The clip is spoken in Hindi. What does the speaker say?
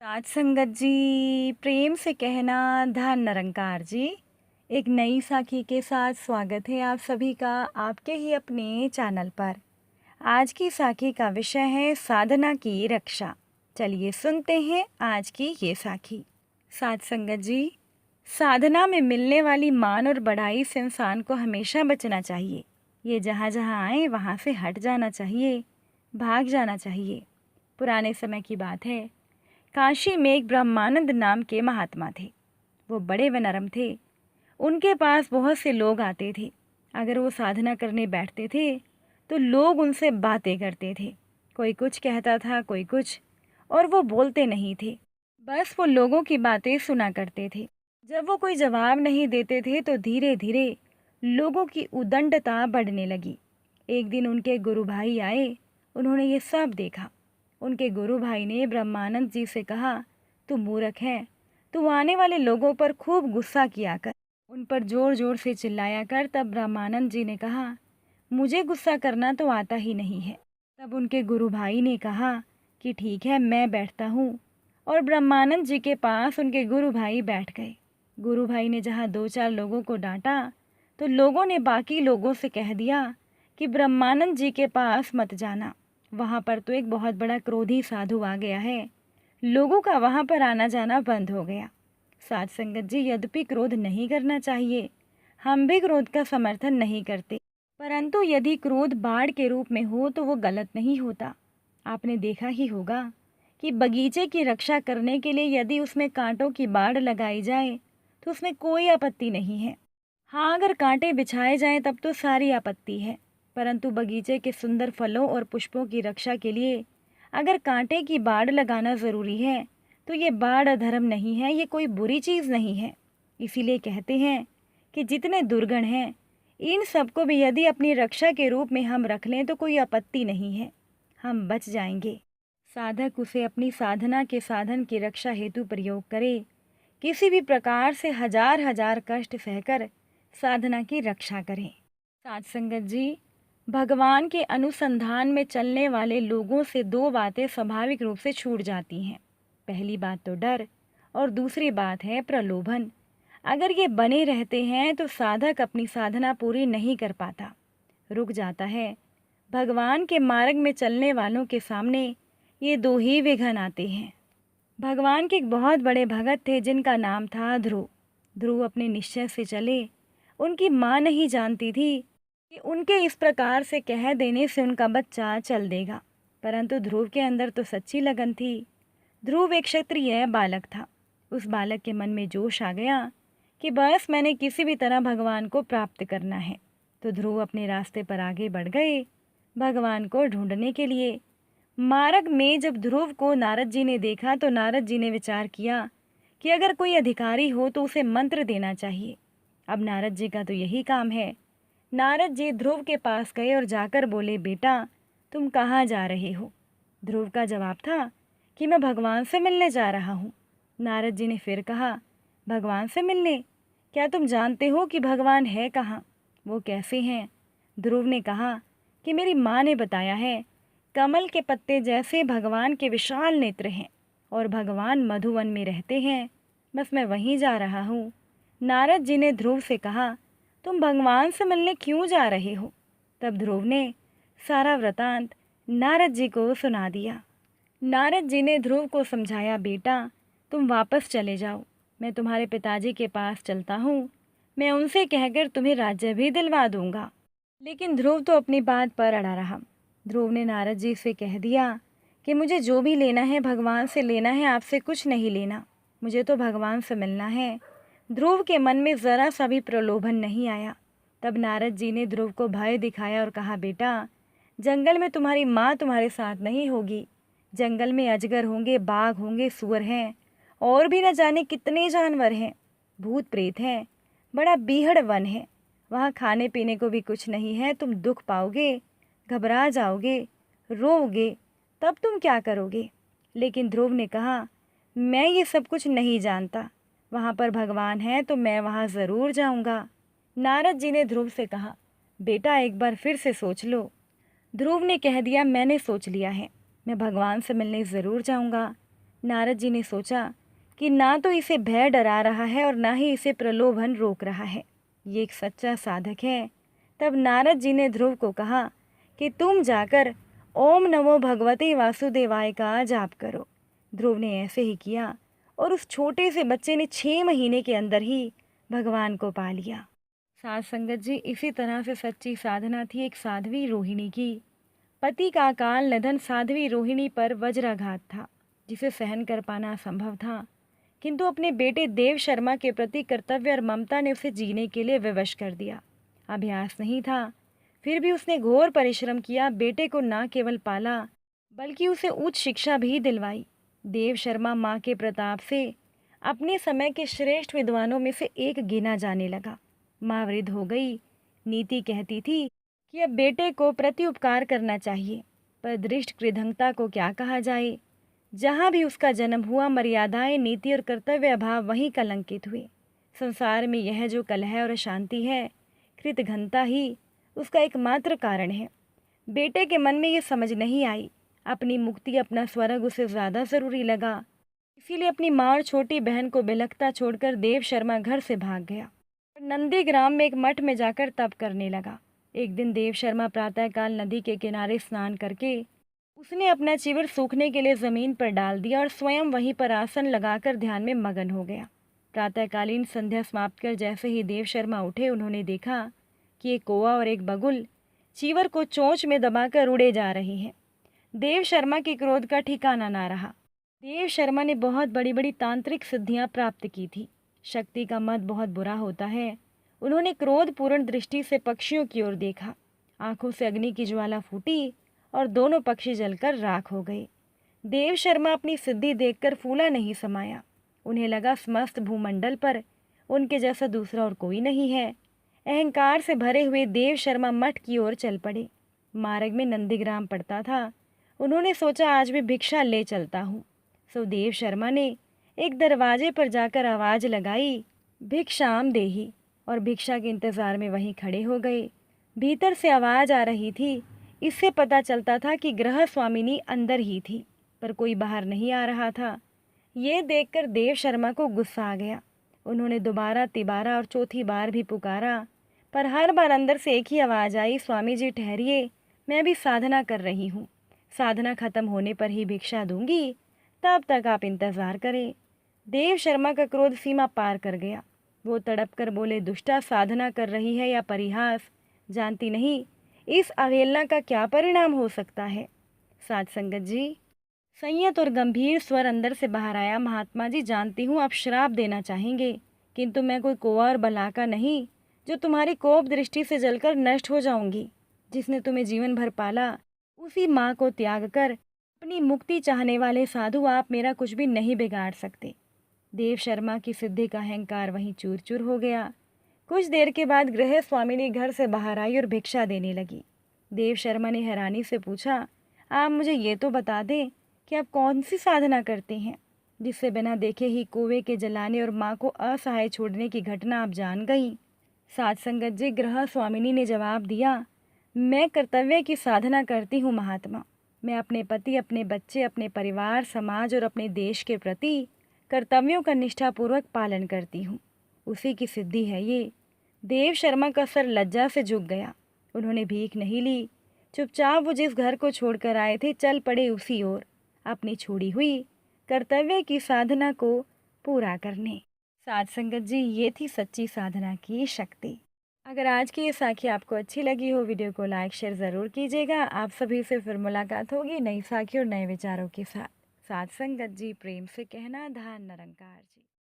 साज संगत जी, प्रेम से कहना धन निरंकार जी। एक नई साखी के साथ स्वागत है आप सभी का आपके ही अपने चैनल पर। आज की साखी का विषय है साधना की रक्षा। चलिए सुनते हैं आज की ये साखी। साज संगत जी, साधना में मिलने वाली मान और बढ़ाई से इंसान को हमेशा बचना चाहिए। ये जहाँ जहाँ आए वहाँ से हट जाना चाहिए, भाग जाना चाहिए। पुराने समय की बात है, काशी में एक ब्रह्मानंद नाम के महात्मा थे। वो बड़े व नरम थे। उनके पास बहुत से लोग आते थे। अगर वो साधना करने बैठते थे तो लोग उनसे बातें करते थे। कोई कुछ कहता था, कोई कुछ, और वो बोलते नहीं थे। बस वो लोगों की बातें सुना करते थे। जब वो कोई जवाब नहीं देते थे तो धीरे धीरे लोगों की उदंडता बढ़ने लगी। एक दिन उनके गुरु भाई आए। उन्होंने ये सब देखा। उनके गुरु भाई ने ब्रह्मानंद जी से कहा, तू मूर्ख है, तू आने वाले लोगों पर खूब गुस्सा किया कर, उन पर जोर जोर से चिल्लाया कर। तब ब्रह्मानंद जी ने कहा, मुझे गुस्सा करना तो आता ही नहीं है। तब उनके गुरु भाई ने कहा कि ठीक है, मैं बैठता हूँ। और ब्रह्मानंद जी के पास उनके गुरु भाई बैठ गए। गुरु भाई ने जहाँ दो चार लोगों को डांटा तो लोगों ने बाकी लोगों से कह दिया कि ब्रह्मानंद जी के पास मत जाना, वहाँ पर तो एक बहुत बड़ा क्रोधी साधु आ गया है। लोगों का वहाँ पर आना जाना बंद हो गया। साध संगत जी, यद्यपि क्रोध नहीं करना चाहिए, हम भी क्रोध का समर्थन नहीं करते, परंतु यदि क्रोध बाढ़ के रूप में हो तो वो गलत नहीं होता। आपने देखा ही होगा कि बगीचे की रक्षा करने के लिए यदि उसमें कांटों की बाढ़ लगाई जाए तो उसमें कोई आपत्ति नहीं है। हाँ, अगर कांटे बिछाए जाएं तब तो सारी आपत्ति है। परंतु बगीचे के सुंदर फलों और पुष्पों की रक्षा के लिए अगर कांटे की बाड़ लगाना ज़रूरी है तो ये बाड़ अधर्म नहीं है, ये कोई बुरी चीज़ नहीं है। इसीलिए कहते हैं कि जितने दुर्गुण हैं इन सबको भी यदि अपनी रक्षा के रूप में हम रख लें तो कोई आपत्ति नहीं है, हम बच जाएंगे। साधक उसे अपनी साधना के साधन की रक्षा हेतु प्रयोग करे। किसी भी प्रकार से हजार हजार कष्ट सहकर साधना की रक्षा करें। साध संगत जी, भगवान के अनुसंधान में चलने वाले लोगों से दो बातें स्वाभाविक रूप से छूट जाती हैं। पहली बात तो डर, और दूसरी बात है प्रलोभन। अगर ये बने रहते हैं तो साधक अपनी साधना पूरी नहीं कर पाता, रुक जाता है। भगवान के मार्ग में चलने वालों के सामने ये दो ही विघ्न आते हैं। भगवान के एक बहुत बड़े भगत थे जिनका नाम था ध्रुव। ध्रुव अपने निश्चय से चले। उनकी माँ नहीं जानती थी कि उनके इस प्रकार से कह देने से उनका बच्चा चल देगा, परंतु ध्रुव के अंदर तो सच्ची लगन थी। ध्रुव एक क्षत्रिय बालक था। उस बालक के मन में जोश आ गया कि बस मैंने किसी भी तरह भगवान को प्राप्त करना है। तो ध्रुव अपने रास्ते पर आगे बढ़ गए भगवान को ढूंढने के लिए। मार्ग में जब ध्रुव को नारद जी ने देखा तो नारद जी ने विचार किया कि अगर कोई अधिकारी हो तो उसे मंत्र देना चाहिए। अब नारद जी का तो यही काम है। नारद जी ध्रुव के पास गए और जाकर बोले, बेटा तुम कहाँ जा रहे हो? ध्रुव का जवाब था कि मैं भगवान से मिलने जा रहा हूँ। नारद जी ने फिर कहा, भगवान से मिलने? क्या तुम जानते हो कि भगवान है कहाँ, वो कैसे हैं? ध्रुव ने कहा कि मेरी माँ ने बताया है, कमल के पत्ते जैसे भगवान के विशाल नेत्र हैं और भगवान मधुवन में रहते हैं, बस मैं वहीं जा रहा हूँ। नारद जी ने ध्रुव से कहा, तुम भगवान से मिलने क्यों जा रहे हो? तब ध्रुव ने सारा वृतांत नारद जी को सुना दिया। नारद जी ने ध्रुव को समझाया, बेटा तुम वापस चले जाओ, मैं तुम्हारे पिताजी के पास चलता हूँ, मैं उनसे कहकर तुम्हें राज्य भी दिलवा दूंगा। लेकिन ध्रुव तो अपनी बात पर अड़ा रहा। ध्रुव ने नारद जी से कह दिया कि मुझे जो भी लेना है भगवान से लेना है, आपसे कुछ नहीं लेना, मुझे तो भगवान से मिलना है। ध्रुव के मन में ज़रा सा भी प्रलोभन नहीं आया। तब नारद जी ने ध्रुव को भय दिखाया और कहा, बेटा जंगल में तुम्हारी माँ तुम्हारे साथ नहीं होगी। जंगल में अजगर होंगे, बाघ होंगे, सुअर हैं, और भी न जाने कितने जानवर हैं, भूत प्रेत हैं, बड़ा बीहड़ वन है। वहाँ खाने पीने को भी कुछ नहीं है। तुम दुख पाओगे, घबरा जाओगे, रोओगे, तब तुम क्या करोगे? लेकिन ध्रुव ने कहा, मैं ये सब कुछ नहीं जानता, वहाँ पर भगवान है तो मैं वहाँ ज़रूर जाऊँगा। नारद जी ने ध्रुव से कहा, बेटा एक बार फिर से सोच लो। ध्रुव ने कह दिया, मैंने सोच लिया है, मैं भगवान से मिलने ज़रूर जाऊँगा। नारद जी ने सोचा कि ना तो इसे भय डरा रहा है और ना ही इसे प्रलोभन रोक रहा है, ये एक सच्चा साधक है। तब नारद जी ने ध्रुव को कहा कि तुम जाकर ओम नमो भगवते वासुदेवाय का जाप करो। ध्रुव ने ऐसे ही किया और उस छोटे से बच्चे ने 6 महीने के अंदर ही भगवान को पा लिया। साध संगत जी, इसी तरह से सच्ची साधना थी एक साध्वी रोहिणी की। पति का अकाल निधन साध्वी रोहिणी पर वज्राघात था, जिसे सहन कर पाना असंभव था, किंतु अपने बेटे देव शर्मा के प्रति कर्तव्य और ममता ने उसे जीने के लिए विवश कर दिया। अभ्यास नहीं था, फिर भी उसने घोर परिश्रम किया, बेटे को न केवल पाला बल्कि उसे उच्च शिक्षा भी दिलवाई। देव शर्मा माँ के प्रताप से अपने समय के श्रेष्ठ विद्वानों में से एक गिना जाने लगा। माँ वृद्ध हो गई। नीति कहती थी कि अब बेटे को प्रति उपकार करना चाहिए, पर दृष्ट कृदंगता को क्या कहा जाए। जहाँ भी उसका जन्म हुआ, मर्यादाएं, नीति और कर्तव्य अभाव वहीं कलंकित हुए। संसार में यह जो कलह और अशांति है, कृतघ्नता ही उसका एकमात्र कारण है। बेटे के मन में ये समझ नहीं आई, अपनी मुक्ति, अपना स्वर्ग उसे ज़्यादा ज़रूरी लगा। इसीलिए अपनी माँ और छोटी बहन को बिलखता छोड़कर देव शर्मा घर से भाग गया और नंदीग्राम में एक मठ में जाकर तप करने लगा। एक दिन देव शर्मा प्रातःकाल नदी के किनारे स्नान करके उसने अपना चिवर सूखने के लिए ज़मीन पर डाल दिया और स्वयं वहीं पर आसन लगाकर ध्यान में मगन हो गया। प्रातःकालीन संध्या समाप्त कर जैसे ही देव शर्मा उठे, उन्होंने देखा कि एक कौवा और एक बगुल चीवर को चोंच में दबाकर उड़े जा रहे हैं। देव शर्मा के क्रोध का ठिकाना ना रहा। देव शर्मा ने बहुत बड़ी बड़ी तांत्रिक सिद्धियां प्राप्त की थी। शक्ति का मद बहुत बुरा होता है। उन्होंने क्रोधपूर्ण दृष्टि से पक्षियों की ओर देखा। आंखों से अग्नि की ज्वाला फूटी और दोनों पक्षी जलकर राख हो गए। देव शर्मा अपनी सिद्धि देखकर फूला नहीं समाया। उन्हें लगा समस्त भूमंडल पर उनके जैसा दूसरा और कोई नहीं है। अहंकार से भरे हुए देव शर्मा मठ की ओर चल पड़े। मार्ग में नंदीग्राम पड़ता था। उन्होंने सोचा आज भी भिक्षा ले चलता हूँ। सो देव शर्मा ने एक दरवाजे पर जाकर आवाज़ लगाई, भिक्षाम देही, और भिक्षा के इंतज़ार में वहीं खड़े हो गए। भीतर से आवाज़ आ रही थी। इससे पता चलता था कि गृह स्वामिनी अंदर ही थी, पर कोई बाहर नहीं आ रहा था। ये देखकर देव शर्मा को गुस्सा आ गया। उन्होंने दोबारा, तिबारा और चौथी बार भी पुकारा, पर हर बार अंदर से एक ही आवाज़ आई, स्वामी जी ठहरिए, मैं भी साधना कर रही हूँ। साधना खत्म होने पर ही भिक्षा दूंगी, तब तक आप इंतज़ार करें। देव शर्मा का क्रोध सीमा पार कर गया। वो तड़प कर बोले, दुष्टा, साधना कर रही है या परिहास, जानती नहीं इस अवहेलना का क्या परिणाम हो सकता है। साध संगत जी, संयत और गंभीर स्वर अंदर से बाहर आया, महात्मा जी, जानती हूँ आप श्राप देना चाहेंगे, किंतु मैं कोई कौवा और बलाका नहीं जो तुम्हारी कोप दृष्टि से जलकर नष्ट हो जाऊंगी। जिसने तुम्हें जीवन भर पाला, उसी माँ को त्याग कर अपनी मुक्ति चाहने वाले साधु, आप मेरा कुछ भी नहीं बिगाड़ सकते। देव शर्मा की सिद्धि का अहंकार वहीं चूर चूर हो गया। कुछ देर के बाद गृह स्वामिनी घर से बाहर आई और भिक्षा देने लगी। देव शर्मा ने हैरानी से पूछा, आप मुझे ये तो बता दें कि आप कौन सी साधना करते हैं, जिससे बिना देखे ही कुएं के जलाने और माँ को असहाय छोड़ने की घटना आप जान गई। साध संगत जी, गृह स्वामिनी ने जवाब दिया, मैं कर्तव्य की साधना करती हूँ महात्मा। मैं अपने पति, अपने बच्चे, अपने परिवार, समाज और अपने देश के प्रति कर्तव्यों का निष्ठापूर्वक पालन करती हूँ। उसी की सिद्धि है ये। देव शर्मा का सर लज्जा से झुक गया। उन्होंने भीख नहीं ली। चुपचाप वो जिस घर को छोड़कर आए थे चल पड़े उसी ओर, अपनी छोड़ी हुई कर्तव्य की साधना को पूरा करने। साध संगत जी, ये थी सच्ची साधना की शक्ति। अगर आज की ये साखी आपको अच्छी लगी हो, वीडियो को लाइक शेयर ज़रूर कीजिएगा। आप सभी से फिर मुलाकात होगी नई साखी और नए विचारों के साथ। साध संगत जी, प्रेम से कहना, धन निरंकार जी।